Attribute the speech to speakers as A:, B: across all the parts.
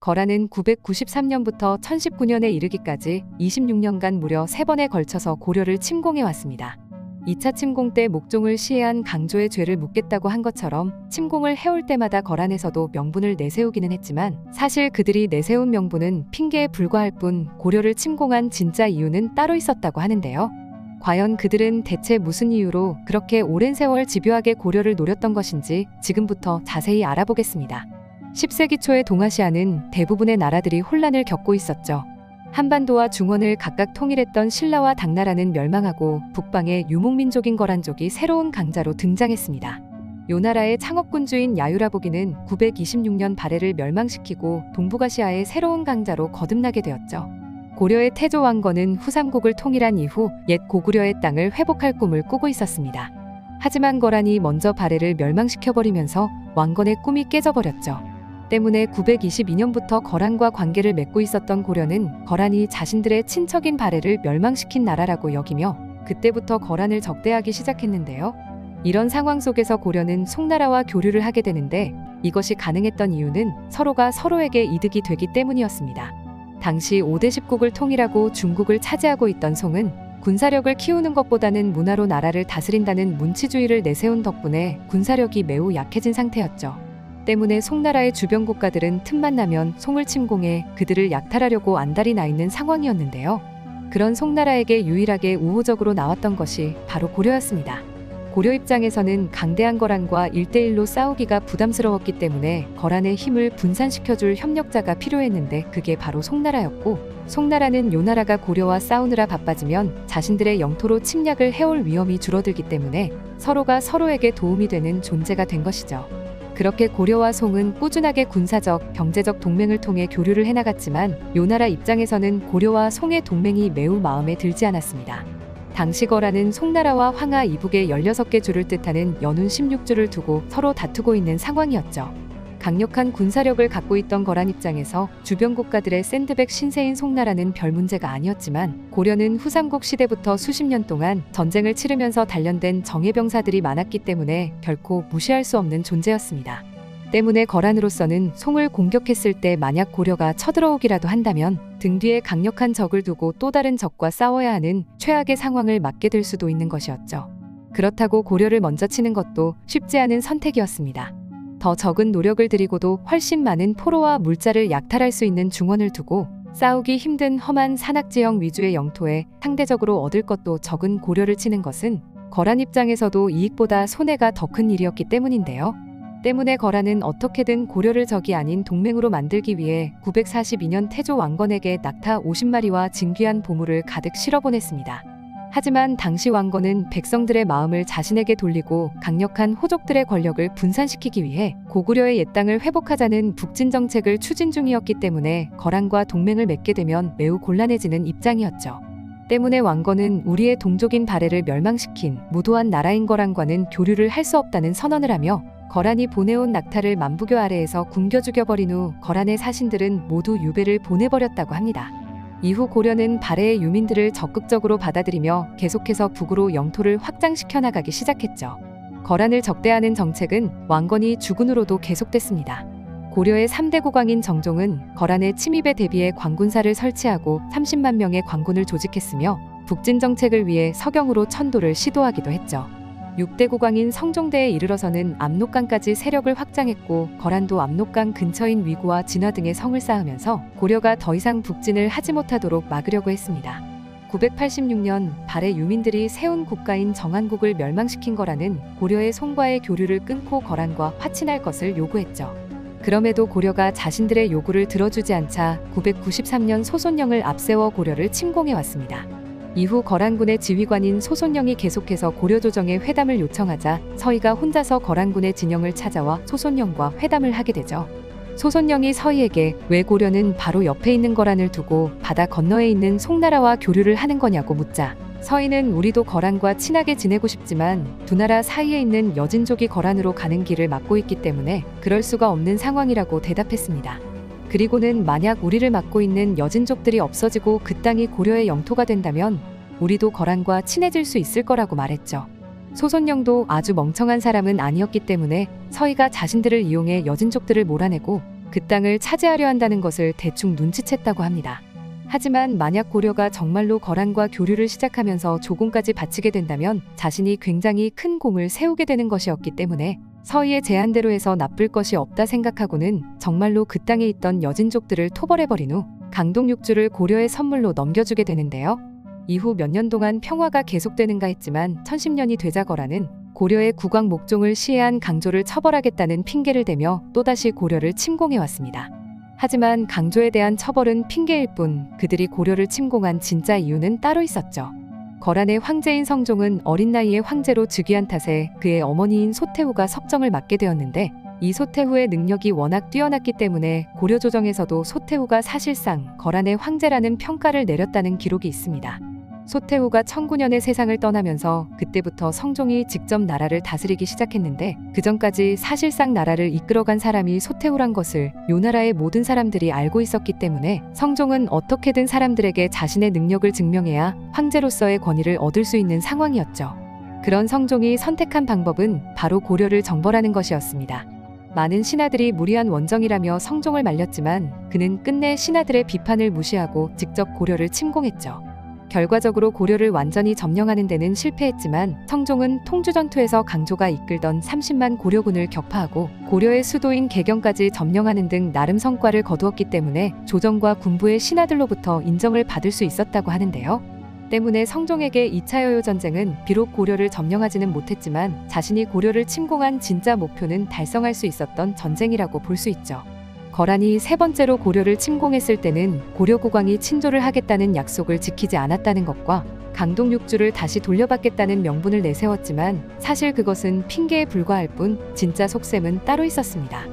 A: 거란은 993년부터 1019년에 이르기까지 26년간 무려 3번에 걸쳐서 고려를 침공해왔습니다. 2차 침공 때 목종을 시해한 강조의 죄를 묻겠다고 한 것처럼 침공을 해올 때마다 거란에서도 명분을 내세우기는 했지만 사실 그들이 내세운 명분은 핑계에 불과할 뿐 고려를 침공한 진짜 이유는 따로 있었다고 하는데요. 과연 그들은 대체 무슨 이유로 그렇게 오랜 세월 집요하게 고려를 노렸던 것인지 지금부터 자세히 알아보겠습니다. 10세기 초의 동아시아는 대부분의 나라들이 혼란을 겪고 있었죠. 한반도와 중원을 각각 통일했던 신라와 당나라는 멸망하고 북방의 유목민족인 거란족이 새로운 강자로 등장했습니다. 요나라의 창업군주인 야유라보기는 926년 발해를 멸망시키고 동북아시아의 새로운 강자로 거듭나게 되었죠. 고려의 태조 왕건은 후삼국을 통일한 이후 옛 고구려의 땅을 회복할 꿈을 꾸고 있었습니다. 하지만 거란이 먼저 발해를 멸망시켜버리면서 왕건의 꿈이 깨져버렸죠. 때문에 922년부터 거란과 관계를 맺고 있었던 고려는 거란이 자신들의 친척인 발해를 멸망시킨 나라라고 여기며 그때부터 거란을 적대하기 시작했는데요. 이런 상황 속에서 고려는 송나라와 교류를 하게 되는데 이것이 가능했던 이유는 서로가 서로에게 이득이 되기 때문이었습니다. 당시 5대 10국을 통일하고 중국을 차지하고 있던 송은 군사력을 키우는 것보다는 문화로 나라를 다스린다는 문치주의를 내세운 덕분에 군사력이 매우 약해진 상태였죠. 때문에 송나라의 주변 국가들은 틈만 나면 송을 침공해 그들을 약탈하려고 안달이 나 있는 상황이었는데요. 그런 송나라에게 유일하게 우호적으로 나왔던 것이 바로 고려였습니다. 고려 입장에서는 강대한 거란과 1대1로 싸우기가 부담스러웠기 때문에 거란의 힘을 분산시켜줄 협력자가 필요했는데 그게 바로 송나라였고, 송나라는 요나라가 고려와 싸우느라 바빠지면 자신들의 영토로 침략을 해올 위험이 줄어들기 때문에 서로가 서로에게 도움이 되는 존재가 된 것이죠. 그렇게 고려와 송은 꾸준하게 군사적, 경제적 동맹을 통해 교류를 해나갔지만 요나라 입장에서는 고려와 송의 동맹이 매우 마음에 들지 않았습니다. 당시 거란은 송나라와 황하 이북의 16개 주를 뜻하는 연운 16주를 두고 서로 다투고 있는 상황이었죠. 강력한 군사력을 갖고 있던 거란 입장에서 주변 국가들의 샌드백 신세인 송나라는 별 문제가 아니었지만 고려는 후삼국 시대부터 수십 년 동안 전쟁을 치르면서 단련된 정예병사들이 많았기 때문에 결코 무시할 수 없는 존재였습니다. 때문에 거란으로서는 송을 공격했을 때 만약 고려가 쳐들어오기라도 한다면 등 뒤에 강력한 적을 두고 또 다른 적과 싸워야 하는 최악의 상황을 맞게 될 수도 있는 것이었죠. 그렇다고 고려를 먼저 치는 것도 쉽지 않은 선택이었습니다. 더 적은 노력을 들이고도 훨씬 많은 포로와 물자를 약탈할 수 있는 중원을 두고 싸우기 힘든 험한 산악지형 위주의 영토에 상대적으로 얻을 것도 적은 고려를 치는 것은 거란 입장에서도 이익보다 손해가 더 큰 일이었기 때문인데요. 때문에 거란은 어떻게든 고려를 적이 아닌 동맹으로 만들기 위해 942년 태조 왕건에게 낙타 50마리와 진귀한 보물을 가득 실어보냈습니다. 하지만 당시 왕건은 백성들의 마음을 자신에게 돌리고 강력한 호족들의 권력을 분산시키기 위해 고구려의 옛 땅을 회복하자는 북진 정책을 추진 중이었기 때문에 거란과 동맹을 맺게 되면 매우 곤란해지는 입장이었죠. 때문에 왕건은 우리의 동족인 발해를 멸망시킨 무도한 나라인 거란과는 교류를 할 수 없다는 선언을 하며 거란이 보내온 낙타를 만부교 아래에서 굶겨 죽여버린 후 거란의 사신들은 모두 유배를 보내버렸다고 합니다. 이후 고려는 발해의 유민들을 적극적으로 받아들이며 계속해서 북으로 영토를 확장시켜 나가기 시작했죠. 거란을 적대하는 정책은 왕건이 죽은 후로도 계속됐습니다. 고려의 3대 국왕인 정종은 거란의 침입에 대비해 관군사를 설치하고 30만 명의 관군을 조직했으며 북진 정책을 위해 서경으로 천도를 시도하기도 했죠. 6대 국왕인 성종대에 이르러서는 압록강까지 세력을 확장했고 거란도 압록강 근처인 위구와 진화 등의 성을 쌓으면서 고려가 더 이상 북진을 하지 못하도록 막으려고 했습니다. 986년 발해 유민들이 세운 국가인 정한국을 멸망시킨 거란은 고려의 송과의 교류를 끊고 거란과 화친할 것을 요구했죠. 그럼에도 고려가 자신들의 요구를 들어주지 않자 993년 소손영을 앞세워 고려를 침공해왔습니다. 이후 거란군의 지휘관인 소손영이 계속해서 고려 조정에 회담을 요청하자 서희가 혼자서 거란군의 진영을 찾아와 소손영과 회담을 하게 되죠. 소손영이 서희에게 왜 고려는 바로 옆에 있는 거란을 두고 바다 건너에 있는 송나라와 교류를 하는 거냐고 묻자 서희는 우리도 거란과 친하게 지내고 싶지만 두 나라 사이에 있는 여진족이 거란으로 가는 길을 막고 있기 때문에 그럴 수가 없는 상황이라고 대답했습니다. 그리고는 만약 우리를 막고 있는 여진족들이 없어지고 그 땅이 고려의 영토가 된다면 우리도 거란과 친해질 수 있을 거라고 말했죠. 소손영도 아주 멍청한 사람은 아니었기 때문에 서희가 자신들을 이용해 여진족들을 몰아내고 그 땅을 차지하려 한다는 것을 대충 눈치챘다고 합니다. 하지만 만약 고려가 정말로 거란과 교류를 시작하면서 조공까지 바치게 된다면 자신이 굉장히 큰 공을 세우게 되는 것이었기 때문에 서희의 제안대로 해서 나쁠 것이 없다 생각하고는 정말로 그 땅에 있던 여진족들을 토벌해버린 후 강동육주를 고려의 선물로 넘겨주게 되는데요. 이후 몇 년 동안 평화가 계속되는가 했지만 1010년이 되자 거란은 고려의 국왕 목종을 시해한 강조를 처벌하겠다는 핑계를 대며 또다시 고려를 침공해왔습니다. 하지만 강조에 대한 처벌은 핑계일 뿐 그들이 고려를 침공한 진짜 이유는 따로 있었죠. 거란의 황제인 성종은 어린 나이에 황제로 즉위한 탓에 그의 어머니인 소태후가 석정을 맡게 되었는데 이 소태후의 능력이 워낙 뛰어났기 때문에 고려 조정에서도 소태후가 사실상 거란의 황제라는 평가를 내렸다는 기록이 있습니다. 소태후가 1009년에 세상을 떠나면서 그때부터 성종이 직접 나라를 다스리기 시작했는데 그전까지 사실상 나라를 이끌어간 사람이 소태후란 것을 요나라의 모든 사람들이 알고 있었기 때문에 성종은 어떻게든 사람들에게 자신의 능력을 증명해야 황제로서의 권위를 얻을 수 있는 상황이었죠. 그런 성종이 선택한 방법은 바로 고려를 정벌하는 것이었습니다. 많은 신하들이 무리한 원정이라며 성종을 말렸지만 그는 끝내 신하들의 비판을 무시하고 직접 고려를 침공했죠. 결과적으로 고려를 완전히 점령하는 데는 실패했지만 성종은 통주전투에서 강조가 이끌던 30만 고려군을 격파하고 고려의 수도인 개경까지 점령하는 등 나름 성과를 거두었기 때문에 조정과 군부의 신하들로부터 인정을 받을 수 있었다고 하는데요. 때문에 성종에게 2차 여효전쟁은 비록 고려를 점령하지는 못했지만 자신이 고려를 침공한 진짜 목표는 달성할 수 있었던 전쟁이라고 볼 수 있죠. 거란이 세 번째로 고려를 침공했을 때는 고려 국왕이 친조를 하겠다는 약속을 지키지 않았다는 것과 강동육주를 다시 돌려받겠다는 명분을 내세웠지만 사실 그것은 핑계에 불과할 뿐 진짜 속셈은 따로 있었습니다.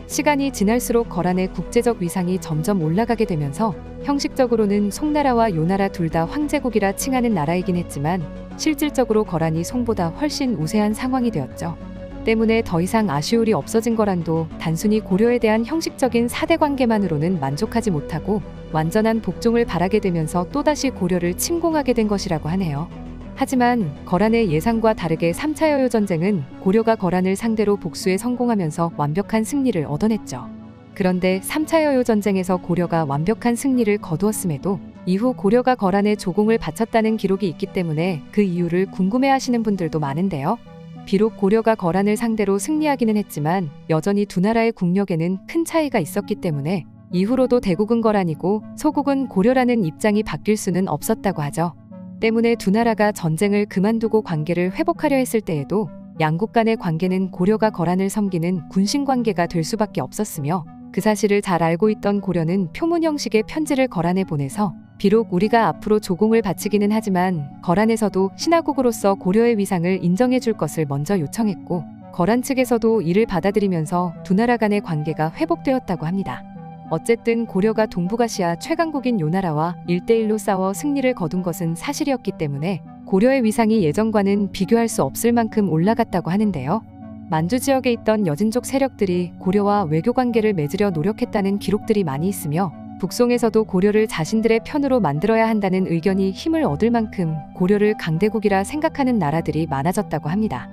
A: 시간이 지날수록 거란의 국제적 위상이 점점 올라가게 되면서 형식적으로는 송나라와 요나라 둘 다 황제국이라 칭하는 나라이긴 했지만 실질적으로 거란이 송보다 훨씬 우세한 상황이 되었죠. 때문에 더 이상 아쉬울이 없어진 거란도 단순히 고려에 대한 형식적인 사대 관계만으로는 만족하지 못하고 완전한 복종을 바라게 되면서 또다시 고려를 침공하게 된 것이라고 하네요. 하지만 거란의 예상과 다르게 3차 여효전쟁은 고려가 거란을 상대로 복수에 성공하면서 완벽한 승리를 얻어냈죠. 그런데 3차 여효전쟁에서 고려가 완벽한 승리를 거두었음에도 이후 고려가 거란에 조공을 바쳤다는 기록이 있기 때문에 그 이유를 궁금해하시는 분들도 많은데요. 비록 고려가 거란을 상대로 승리하기는 했지만 여전히 두 나라의 국력에는 큰 차이가 있었기 때문에 이후로도 대국은 거란이고 소국은 고려라는 입장이 바뀔 수는 없었다고 하죠. 때문에 두 나라가 전쟁을 그만두고 관계를 회복하려 했을 때에도 양국 간의 관계는 고려가 거란을 섬기는 군신관계가 될 수밖에 없었으며 그 사실을 잘 알고 있던 고려는 표문 형식의 편지를 거란에 보내서 비록 우리가 앞으로 조공을 바치기는 하지만 거란에서도 신하국으로서 고려의 위상을 인정해 줄 것을 먼저 요청했고 거란 측에서도 이를 받아들이면서 두 나라 간의 관계가 회복되었다고 합니다. 어쨌든 고려가 동북아시아 최강국인 요나라와 1대1로 싸워 승리를 거둔 것은 사실이었기 때문에 고려의 위상이 예전과는 비교할 수 없을 만큼 올라갔다고 하는데요. 만주 지역에 있던 여진족 세력들이 고려와 외교 관계를 맺으려 노력했다는 기록들이 많이 있으며 북송에서도 고려를 자신들의 편으로 만들어야 한다는 의견이 힘을 얻을 만큼 고려를 강대국이라 생각하는 나라들이 많아졌다고 합니다.